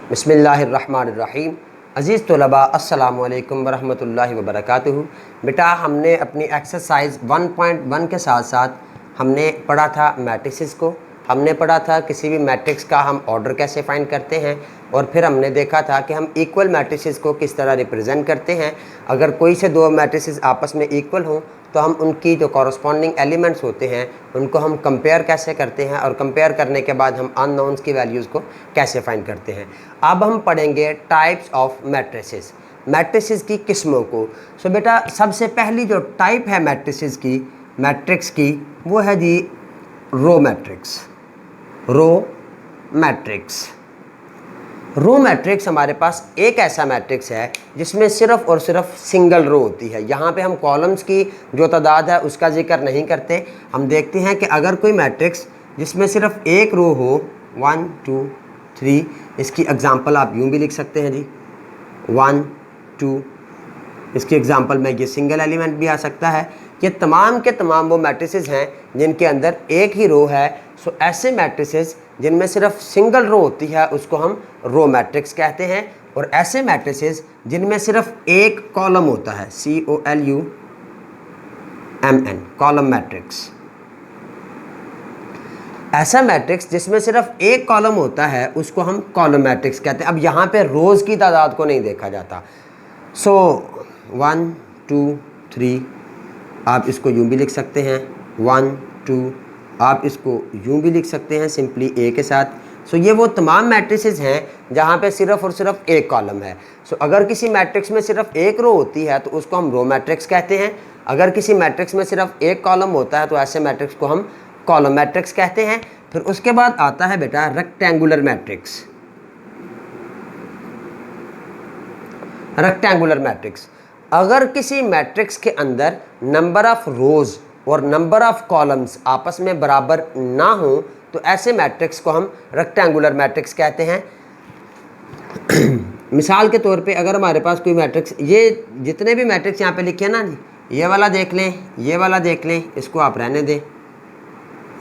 बिस्मिल्लाहिर्रहमानिर्रहीम। अज़ीज़ तलबा अस्सलामु अलैकुम वरहमतुल्लाहि वबरकातुहू। बेटा हमने अपनी एक्सरसाइज 1.1 के साथ साथ हमने पढ़ा था मैट्रिसेस को। हमने पढ़ा था किसी भी मैट्रिक्स का हम ऑर्डर कैसे फाइंड करते हैं, और फिर हमने देखा था कि हम इक्वल मैट्रिसेस को किस तरह रिप्रेजेंट करते हैं। अगर कोई से दो मैट्रिसेस आपस में इक्वल हों तो हम उनकी जो कॉरस्पॉन्डिंग एलिमेंट्स होते हैं उनको हम कंपेयर कैसे करते हैं, और कंपेयर करने के बाद हम अननोन्स की वैल्यूज़ को कैसे फाइंड करते हैं। अब हम पढ़ेंगे टाइप्स ऑफ मैट्रिसेस, मैट्रिसेस की किस्मों को। सो बेटा सबसे पहली जो टाइप है मैट्रिसेस की, मैट्रिक्स की, वो है जी row matrix. Row matrix, row matrix हमारे पास एक ऐसा मैट्रिक्स है जिसमें सिर्फ और सिर्फ सिंगल रो होती है। यहाँ पे हम कॉलम्स की जो तादाद है उसका जिक्र नहीं करते। हम देखते हैं कि अगर कोई मैट्रिक्स जिसमें सिर्फ एक रो हो, 1 2 3, इसकी एग्जांपल आप यूँ भी लिख सकते हैं जी 1 2। इसकी एग्जांपल में ये सिंगल एलिमेंट भी आ सकता है। ये तमाम के तमाम वो मैट्रिसेस हैं जिनके अंदर एक ही रो है। सो ऐसे मैट्रिसेस जिनमें सिर्फ सिंगल रो होती है उसको हम रो मैट्रिक्स कहते हैं। और ऐसे मैट्रिसेस जिनमें सिर्फ एक कॉलम होता है, COLUMN, कॉलम मैट्रिक्स। ऐसा मैट्रिक्स जिसमें सिर्फ एक कॉलम होता है उसको हम कॉलम मैट्रिक्स कहते हैं। अब यहाँ पे रोज़ की तादाद को नहीं देखा जाता। सो 1 2 3, आप इसको यूँ भी लिख सकते हैं 1 2, आप इसको यूँ भी लिख सकते हैं सिंपली ए के साथ। सो ये वो तमाम मैट्रिसेस हैं जहाँ पे सिर्फ और सिर्फ एक कॉलम है। सो अगर किसी मैट्रिक्स में सिर्फ एक रो होती है तो उसको हम रो मैट्रिक्स कहते हैं। अगर किसी मैट्रिक्स में सिर्फ एक कॉलम होता है तो ऐसे मैट्रिक्स को हम कॉलम मैट्रिक्स कहते हैं। फिर उसके बाद आता है बेटा रेक्टेंगुलर मैट्रिक्स। रेक्टेंगुलर मैट्रिक्स, अगर किसी मैट्रिक्स के अंदर नंबर ऑफ रोज़ और नंबर ऑफ कॉलम्स आपस में बराबर ना हो तो ऐसे मैट्रिक्स को हम रेक्टेंगुलर मैट्रिक्स कहते हैं। मिसाल के तौर पे अगर हमारे पास कोई मैट्रिक्स, ये जितने भी मैट्रिक्स यहाँ पे लिखे हैं ना जी, ये वाला देख लें, ये वाला देख लें, इसको आप रहने दें,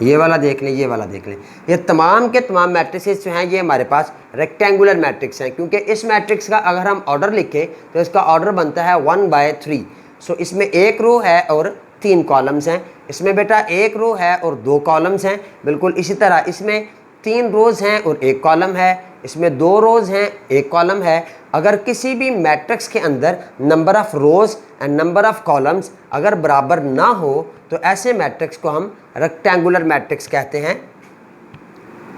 ये वाला देख लें, ये वाला देख लें, ये तमाम के तमाम मैट्रिसेस जो हैं ये हमारे पास रेक्टेंगुलर मैट्रिक्स हैं। क्योंकि इस मैट्रिक्स का अगर हम ऑर्डर लिखें तो इसका ऑर्डर बनता है 1/3। सो इसमें एक रो है और 3 कॉलम्स हैं। इसमें बेटा एक रो है और 2 कॉलम्स हैं। बिल्कुल इसी तरह इसमें 3 रोज़ हैं और 1 कॉलम है। इसमें 2 रोज़ हैं, 1 कॉलम है। अगर किसी भी मैट्रिक्स के अंदर number of rows and number of columns अगर बराबर ना हो तो ऐसे मैट्रिक्स को हम रेक्टेंगुलर मैट्रिक्स कहते हैं।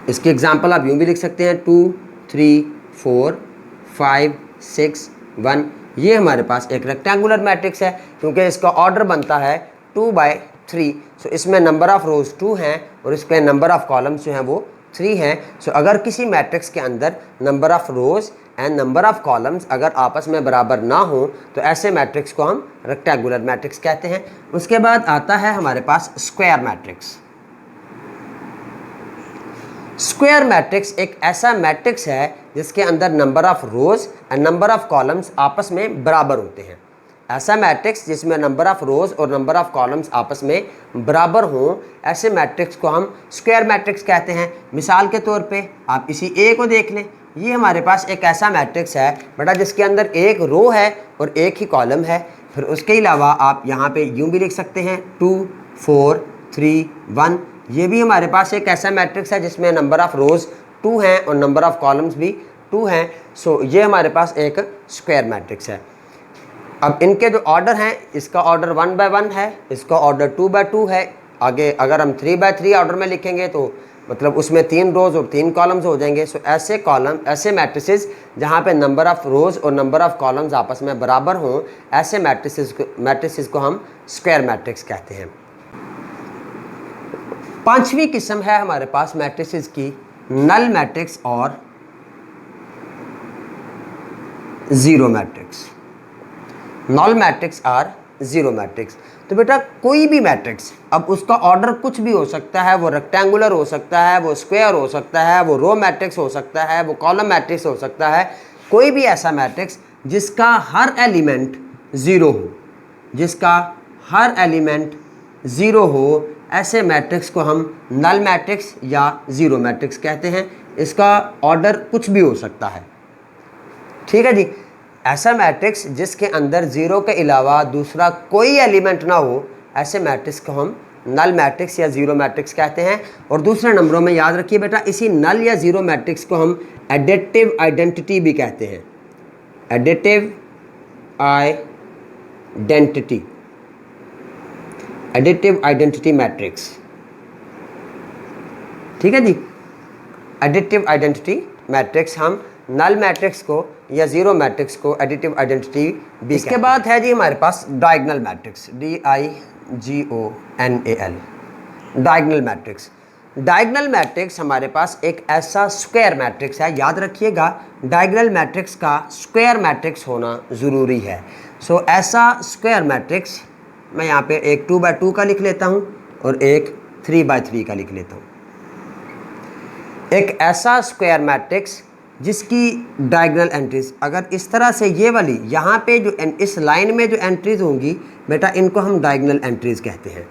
इसकी एग्जांपल आप यूँ भी लिख सकते हैं 2 3 4 5 6 1। ये हमारे पास एक रेक्टेंगुलर मैट्रिक्स है क्योंकि इसका ऑर्डर बनता है 2/3। सो इसमें नंबर ऑफ़ रोज़ 2 हैं और इस पर नंबर ऑफ़ कॉलम्स जो हैं वो 3 हैं। सो अगर किसी मैट्रिक्स के अंदर number of rows and number of columns अगर आपस में बराबर ना हो तो ऐसे मैट्रिक्स को हम रेक्टेंगुलर मैट्रिक्स कहते हैं। उसके बाद आता है हमारे पास स्क्वायर मैट्रिक्स। स्क्वायर मैट्रिक्स एक ऐसा मैट्रिक्स है जिसके अंदर number of rows and number of columns आपस में बराबर होते हैं। ऐसा मैट्रिक्स जिसमें नंबर ऑफ़ रोज़ और नंबर ऑफ़ कॉलम्स आपस में बराबर हों, ऐसे मैट्रिक्स को हम स्क्वायर मैट्रिक्स कहते हैं। मिसाल के तौर पे आप इसी ए को देख लें। ये हमारे पास एक ऐसा मैट्रिक्स है बेटा जिसके अंदर एक रो है और एक ही कॉलम है। फिर उसके अलावा आप यहाँ पे यूँ भी लिख सकते हैं 2 4 3 1। ये भी हमारे पास एक ऐसा मैट्रिक्स है जिसमें नंबर ऑफ़ रोज़ 2 हैं और नंबर ऑफ़ कॉलम्स भी 2 हैं। सो ये हमारे पास एक स्क्वायर मैट्रिक्स है। अब इनके जो ऑर्डर हैं, इसका ऑर्डर 1/1 है, इसका ऑर्डर 2/2 है। आगे अगर हम 3/3 ऑर्डर में लिखेंगे तो मतलब उसमें 3 रोज़ और 3 कॉलम्स हो जाएंगे। सो ऐसे कॉलम, ऐसे मैट्रिसेस जहाँ पे नंबर ऑफ़ रोज़ और नंबर ऑफ़ कॉलम्स आपस में बराबर हों, ऐसे मैट्रिसेस को हम स्क्वायर मैट्रिक्स कहते हैं। पांचवी किस्म है हमारे पास मैट्रिसेस की नल मैट्रिक्स और ज़ीरो मैट्रिक्स। नल मैट्रिक्स और ज़ीरो मैट्रिक्स। तो बेटा कोई भी मैट्रिक्स, अब उसका ऑर्डर कुछ भी हो सकता है, वो रेक्टेंगुलर हो सकता है, वो स्क्वायर हो सकता है, वो रो मैट्रिक्स हो सकता है, वो कॉलम मैट्रिक्स हो सकता है। कोई भी ऐसा मैट्रिक्स जिसका हर एलिमेंट ज़ीरो हो, जिसका हर एलिमेंट ज़ीरो हो, ऐसे मैट्रिक्स को हम नल मैट्रिक्स या ज़ीरो मैट्रिक्स कहते हैं। इसका ऑर्डर कुछ भी हो सकता है, ठीक है जी। ऐसा मैट्रिक्स जिसके अंदर ज़ीरो के अलावा दूसरा कोई एलिमेंट ना हो, ऐसे मैट्रिक्स को हम नल मैट्रिक्स या ज़ीरो मैट्रिक्स कहते हैं। और दूसरे नंबरों में याद रखिए बेटा, इसी नल या ज़ीरो मैट्रिक्स को हम एडिटिव आइडेंटिटी भी कहते हैं। Additive identity, additive identity matrix, ठीक है जी। एडिटिव आइडेंटिटी मैट्रिक्स, हम नल मैट्रिक्स को या ज़ीरो मैट्रिक्स को एडिटिव आइडेंटिटी भी। इसके बाद है जी हमारे पास diagonal matrix, DIGONAL, diagonal matrix. Diagonal matrix हमारे पास एक ऐसा स्क्वायर मैट्रिक्स है, याद रखिएगा डायगोनल मैट्रिक्स का स्क्वायर मैट्रिक्स होना ज़रूरी है। सो ऐसा स्क्वायर मैट्रिक्स मैं यहाँ पे एक 2x2 का लिख लेता हूँ और एक 3x3 का लिख लेता हूँ। एक ऐसा स्क्वायर मैट्रिक्स जिसकी डायगोनल एंट्रीज, अगर इस तरह से ये वाली यहाँ पे जो इस लाइन में जो एंट्रीज होंगी बेटा, इनको हम डायगोनल एंट्रीज कहते हैं।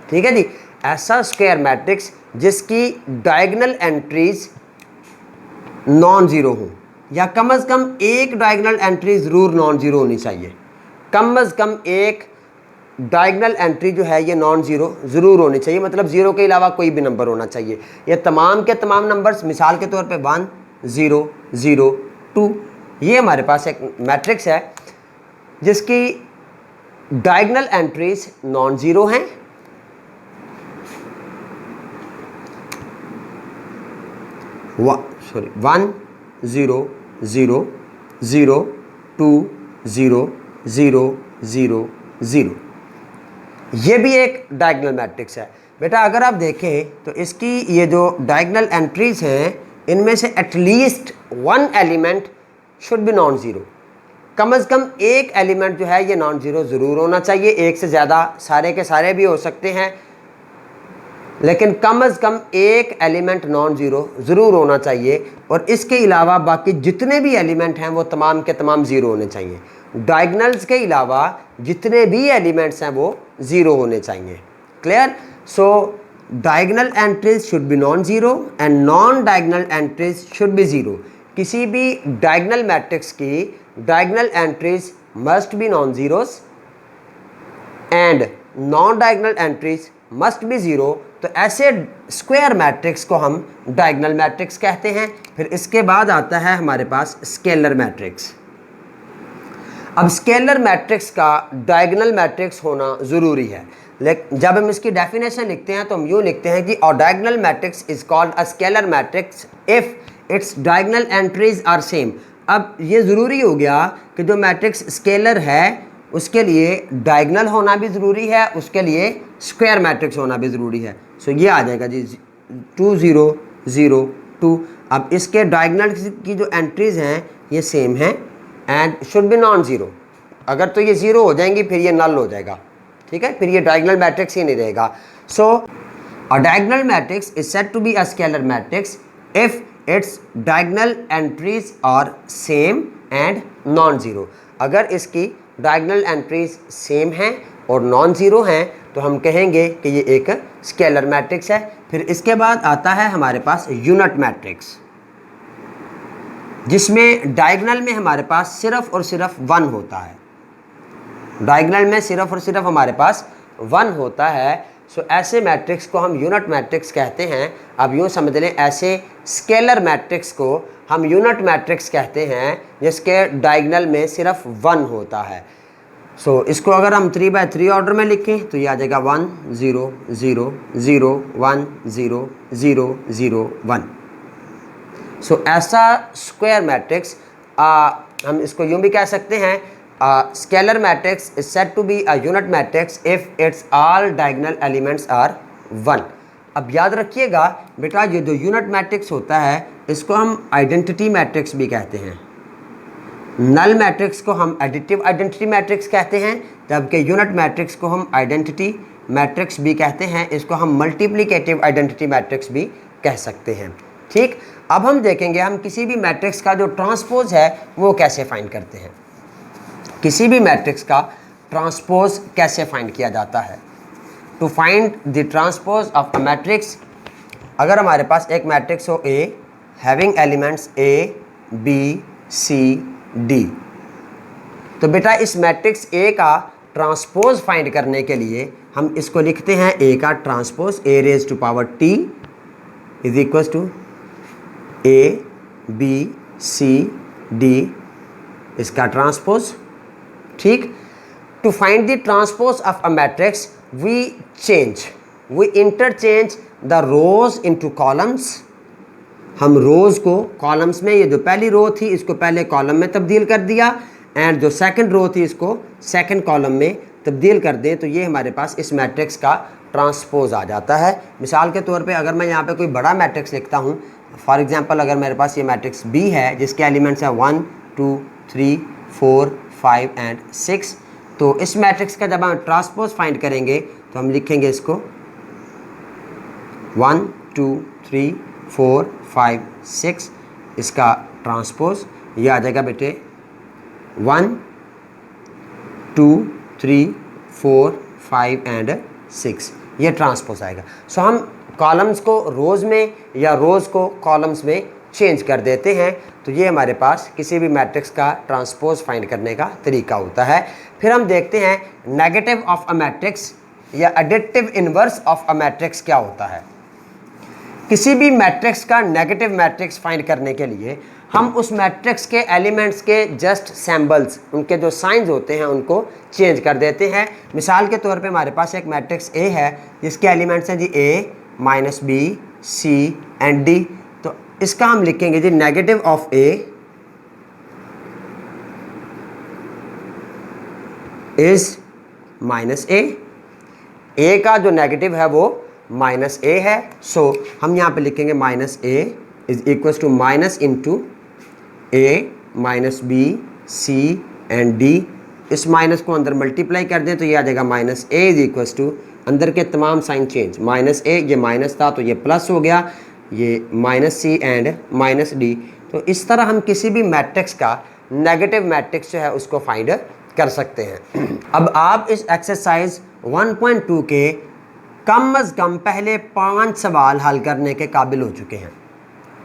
ठीक है जी। ऐसा स्क्वायर मैट्रिक्स जिसकी डायगोनल एंट्रीज नॉन ज़ीरो हो, या कम से कम एक डायगोनल एंट्री ज़रूर नॉन ज़ीरो होनी चाहिए। कम से कम एक डायगोनल एंट्री जो है ये नॉन ज़ीरो ज़रूर होनी चाहिए, मतलब ज़ीरो के अलावा कोई भी नंबर होना चाहिए। ये तमाम के तमाम नंबर्स, मिसाल के तौर पे 1 0 0 2, ये हमारे पास एक मैट्रिक्स है जिसकी डायगोनल एंट्रीज नॉन ज़ीरो हैं। सॉरी 1 0 0 0 2 0 0 0 0, ये भी एक डायगोनल मैट्रिक्स है बेटा। अगर आप देखें तो इसकी ये जो डायगोनल एंट्रीज हैं इनमें से at least one element should be non zero. कम से कम एक एलिमेंट जो है ये नॉन ज़ीरो ज़रूर होना चाहिए। एक से ज़्यादा सारे के सारे भी हो सकते हैं, लेकिन कम से कम एक एलिमेंट नॉन ज़ीरो ज़रूर होना चाहिए। और इसके अलावा बाकी जितने भी एलिमेंट हैं वो तमाम के तमाम ज़ीरो होने चाहिए। डायगोनल्स के अलावा जितने भी एलिमेंट्स हैं वो ज़ीरो होने चाहिए। Clear? So diagonal entries should be non zero and non diagonal entries should be zero. किसी भी डायगोनल मैट्रिक्स की diagonal entries must be non zeros and non diagonal entries must be zero. तो ऐसे square matrix को हम diagonal matrix कहते हैं। फिर इसके बाद आता है हमारे पास स्केलर मैट्रिक्स। अब स्केलर मैट्रिक्स का डायगोनल मैट्रिक्स होना ज़रूरी है, लेकिन जब हम इसकी डेफिनेशन लिखते हैं तो हम यूँ लिखते हैं कि a diagonal matrix is called a scalar matrix if its diagonal entries are same. अब ये ज़रूरी हो गया कि जो मैट्रिक्स स्केलर है उसके लिए डायगोनल होना भी ज़रूरी है, उसके लिए स्क्वायर मैट्रिक्स होना भी ज़रूरी है। सो ये आ जाएगा जी 2 0 0 2। अब इसके डायगोनल की जो एंट्रीज़ हैं ये सेम हैं and should be non zero. अगर तो ये ज़ीरो हो जाएंगी फिर ये नल हो जाएगा। ठीक है, फिर ये डायगोनल मैट्रिक्स ही नहीं रहेगा। So a diagonal matrix is said to be a scalar matrix if its diagonal entries are same and non zero. अगर इसकी डायगोनल एंट्रीज सेम हैं और नॉन ज़ीरो हैं तो हम कहेंगे कि ये एक स्केलर मैट्रिक्स है। फिर इसके बाद आता है हमारे पास यूनिट मैट्रिक्स, जिसमें डायगोनल में हमारे पास सिर्फ और सिर्फ 1 होता है। डायगोनल में सिर्फ और सिर्फ हमारे पास 1 होता है। सो ऐसे मैट्रिक्स को हम यूनिट मैट्रिक्स कहते हैं। अब यूँ समझ लें, ऐसे स्केलर मैट्रिक्स को हम यूनिट मैट्रिक्स कहते हैं जिसके डायगोनल में सिर्फ 1 होता है। सो इसको अगर हम 3x3 ऑर्डर में लिखें तो ये आ जाएगा 1 0 0 0 1 0 0 0 1। सो ऐसा स्क्वायर मैट्रिक्स हम इसको यूँ भी कह सकते हैं, scalar matrix is said to be a unit matrix if its all diagonal elements are 1। अब याद रखिएगा बेटा, ये जो यूनिट मैट्रिक्स होता है इसको हम आइडेंटिटी मैट्रिक्स भी कहते हैं। नल मैट्रिक्स को हम एडिटिव आइडेंटिटी मैट्रिक्स कहते हैं, जबकि यूनिट मैट्रिक्स को हम आइडेंटिटी मैट्रिक्स भी कहते हैं। इसको हम मल्टीप्लिकेटिव आइडेंटिटी मैट्रिक्स भी कह सकते हैं। ठीक, अब हम देखेंगे हम किसी भी मैट्रिक्स का जो ट्रांसपोज है वो कैसे फाइंड करते हैं। किसी भी मैट्रिक्स का ट्रांसपोज कैसे फाइंड किया जाता है। To find the transpose of a matrix, अगर हमारे पास एक मैट्रिक्स हो A having elements A B C D. तो बेटा इस मैट्रिक्स ए का ट्रांसपोज फाइंड करने के लिए हम इसको लिखते हैं ए का transpose, A raise to power T is equal to A B C D, इसका ट्रांसपोज। ठीक, to find the transpose of a matrix we interchange the rows into columns. हम रोज को कॉलम्स में, ये जो पहली रो थी इसको पहले कॉलम में तब्दील कर दिया, एंड जो सेकंड रो थी इसको सेकंड कॉलम में तब्दील कर दें, तो ये हमारे पास इस मैट्रिक्स का ट्रांसपोज आ जाता है। मिसाल के तौर पे अगर मैं यहाँ पे कोई बड़ा मैट्रिक्स लिखता हूँ, फॉर एग्जांपल अगर मेरे पास ये मैट्रिक्स बी है जिसके एलिमेंट्स हैं 1 2 3 4 5 एंड 6, तो इस मैट्रिक्स का जब हम ट्रांसपोज फाइंड करेंगे तो हम लिखेंगे इसको 1 2 3 4 5 6, इसका ट्रांसपोज ये आ जाएगा बेटे 1 2 3 4 5 एंड 6, ये ट्रांसपोज आएगा। सो हम कॉलम्स को रोज़ में या रोज़ को कॉलम्स में चेंज कर देते हैं, तो ये हमारे पास किसी भी मैट्रिक्स का ट्रांसपोज फाइंड करने का तरीका होता है। फिर हम देखते हैं नेगेटिव ऑफ अ मैट्रिक्स या additive inverse of a matrix क्या होता है। किसी भी मैट्रिक्स का नेगेटिव मैट्रिक्स फाइंड करने के लिए हम उस मैट्रिक्स के एलिमेंट्स के जस्ट सिंबल्स, उनके जो साइंस होते हैं उनको चेंज कर देते हैं। मिसाल के तौर पे हमारे पास एक मैट्रिक्स ए है जिसके एलिमेंट्स हैं जी A minus B C and D, तो इसका हम लिखेंगे जी negative of A is minus A का जो नेगेटिव है वो माइनस ए है। सो हम यहाँ पे लिखेंगे minus A is equals to minus into A minus B C and D. इस माइनस को अंदर मल्टीप्लाई कर दें तो ये आ जाएगा minus A is equals to, अंदर के तमाम साइन चेंज, माइनस ए ये माइनस था तो ये प्लस हो गया, ये minus C and minus D. तो इस तरह हम किसी भी मैट्रिक्स का नेगेटिव मैट्रिक्स जो है उसको फाइंड कर सकते हैं। अब आप इस एक्सरसाइज 1.2 के कम अज़ कम पहले 5 सवाल हल करने के काबिल हो चुके हैं।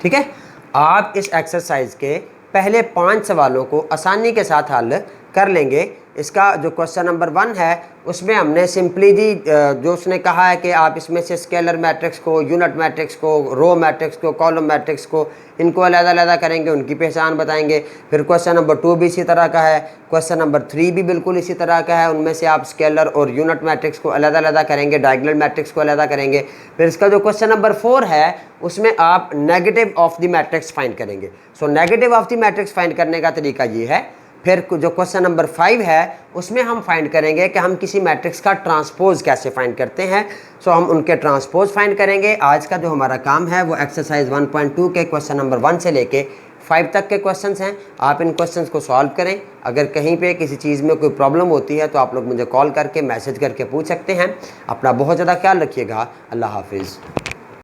ठीक है, आप इस एक्सरसाइज के पहले 5 सवालों को आसानी के साथ हल कर लेंगे। इसका जो क्वेश्चन नंबर 1 है उसमें हमने सिंपली जी जो उसने कहा है कि आप इसमें से स्केलर मैट्रिक्स को, यूनिट मैट्रिक्स को, रो मैट्रिक्स को, कॉलम मैट्रिक्स को, इनको अलग-अलग करेंगे, उनकी पहचान बताएंगे। फिर क्वेश्चन नंबर 2 भी इसी तरह का है, क्वेश्चन नंबर 3 भी बिल्कुल इसी तरह का है, उनमें से आप स्केलर और यूनिट मैट्रिक्स को अलग-अलग करेंगे, डायगोनल मैट्रिक्स को अलग करेंगे। फिर इसका जो क्वेश्चन नंबर 4 है उसमें आप negative of the matrix find करेंगे। So negative of the matrix find करने का तरीका ये है। फिर जो क्वेश्चन नंबर 5 है उसमें हम फाइंड करेंगे कि हम किसी मैट्रिक्स का ट्रांसपोज कैसे फाइंड करते हैं। सो हम उनके ट्रांसपोज फाइंड करेंगे। आज का जो हमारा काम है वो एक्सरसाइज 1.2 के क्वेश्चन नंबर 1 से लेके 5 तक के क्वेश्चंस हैं। आप इन क्वेश्चंस को सॉल्व करें। अगर कहीं पे किसी चीज़ में कोई प्रॉब्लम होती है तो आप लोग मुझे कॉल करके मैसेज करके पूछ सकते हैं। अपना बहुत ज़्यादा ख्याल रखिएगा। अल्लाह हाफिज़।